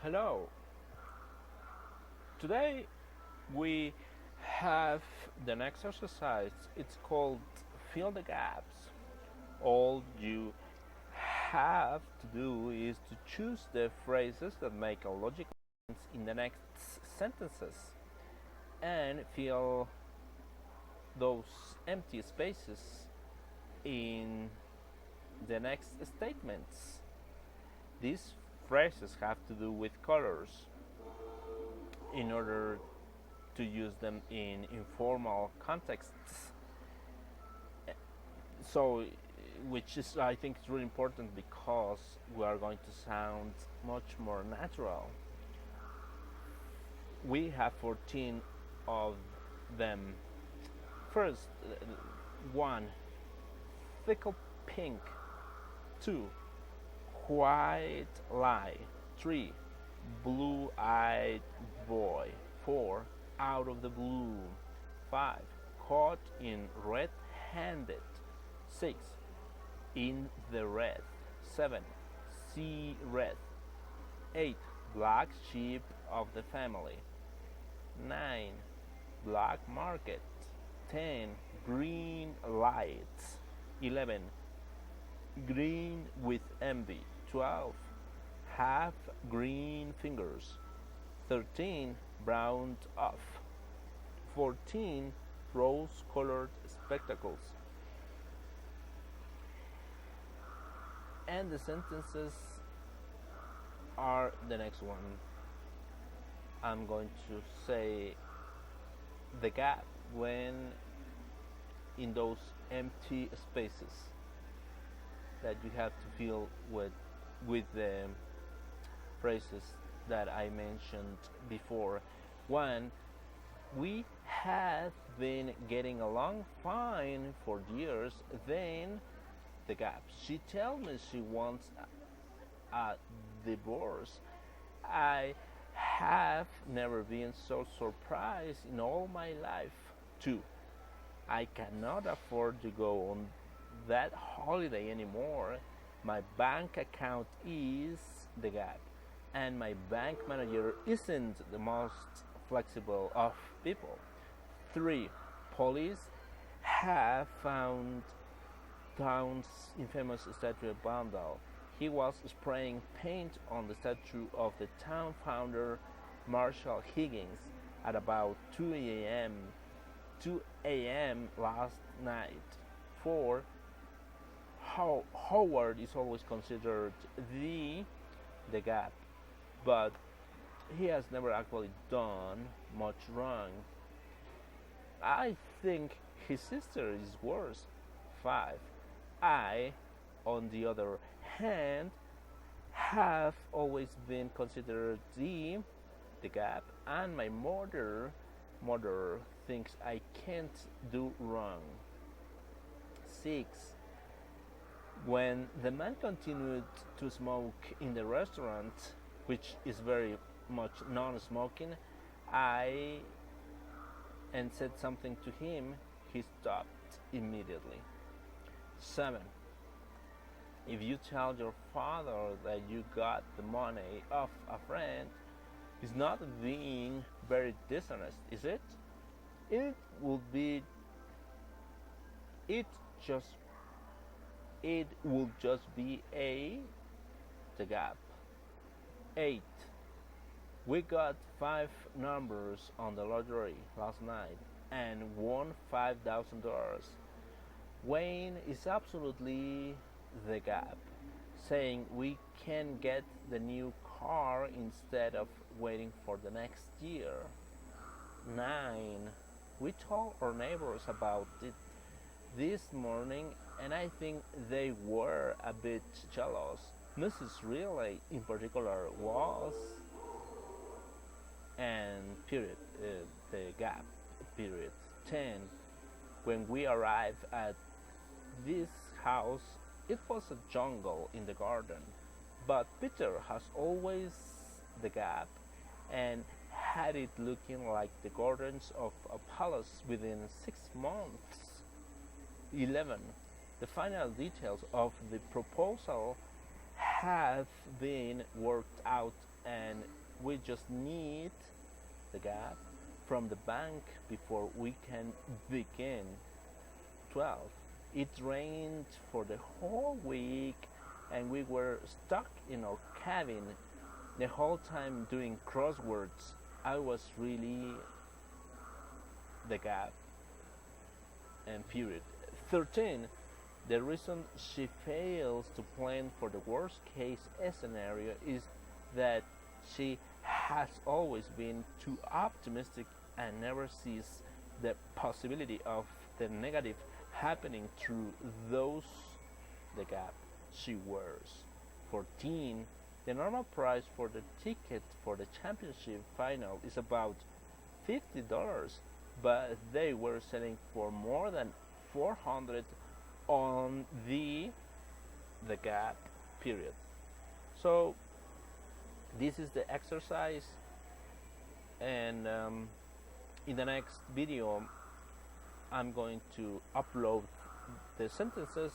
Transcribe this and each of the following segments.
Hello. Today we have the next exercise. It's called Fill the Gaps. All you have to do is to choose the phrases that make a logical sense in the next sentences and fill those empty spaces in the next statements. These phrases have to do with colors in order to use them in informal contexts. So, which is, I think, is really important because we are going to sound much more natural. We have 14 of them. First, one, fickle pink. Two, white lie. Three, blue-eyed boy. Four, out of the blue. Five, caught in red-handed. Six, in the red. Seven, see red. Eight, black sheep of the family. Nine, black market. 10, green lights. 11, green with envy. 12, have green fingers. 13, browned off. 14, rose colored spectacles. And the sentences are the next one. I'm going to say the gap when in those empty spaces that you have to fill with the phrases that I mentioned before. One, we have been getting along fine for years. Then the gap. She tells me she wants a divorce. I have never been so surprised in all my life. Two, I cannot afford to go on that holiday anymore. My bank account is the gap, and my bank manager isn't the most flexible of people. Three, police have found town's infamous statue vandal. He was spraying paint on the statue of the town founder Marshall Higgins at about 2 a.m. last night. 4. Howard is always considered the gap, but he has never actually done much wrong. I think his sister is worse. 5. I, on the other hand, have always been considered the gap, and my mother thinks I can't do wrong. 6. When the man continued to smoke in the restaurant, which is very much non-smoking, I and said something to him, he stopped immediately. 7. If you tell your father that you got the money of a friend, it's not being very dishonest, is it? It will be it just it will just be the gap. 8. We got 5 numbers on the lottery last night and won $5,000. Wayne is absolutely the gap, saying we can get the new car instead of waiting for the next year. 9. We told our neighbors about it this morning, and I think they were a bit jealous. Mrs. Riley, in particular, was, and period, the gap, period. 10. When we arrived at this house, it was a jungle in the garden, but Peter has always the gap and had it looking like the gardens of a palace within 6 months. 11. The final details of the proposal have been worked out and and we just need the gap from the bank before we can begin 12. It rained for the whole week and we were stuck in our cabin the whole time doing crosswords. I was really the gap and period. 13. The reason she fails to plan for the worst case scenario is that she has always been too optimistic and never sees the possibility of the negative happening through those the gap she wears. 14. The normal price for the ticket for the championship final is about $50, but they were selling for more than 400 on the gap period. So this is the exercise, and in the next video I'm going to upload the sentences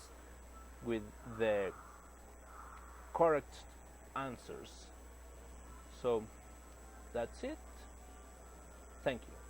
with the correct answers. So that's it. Thank you.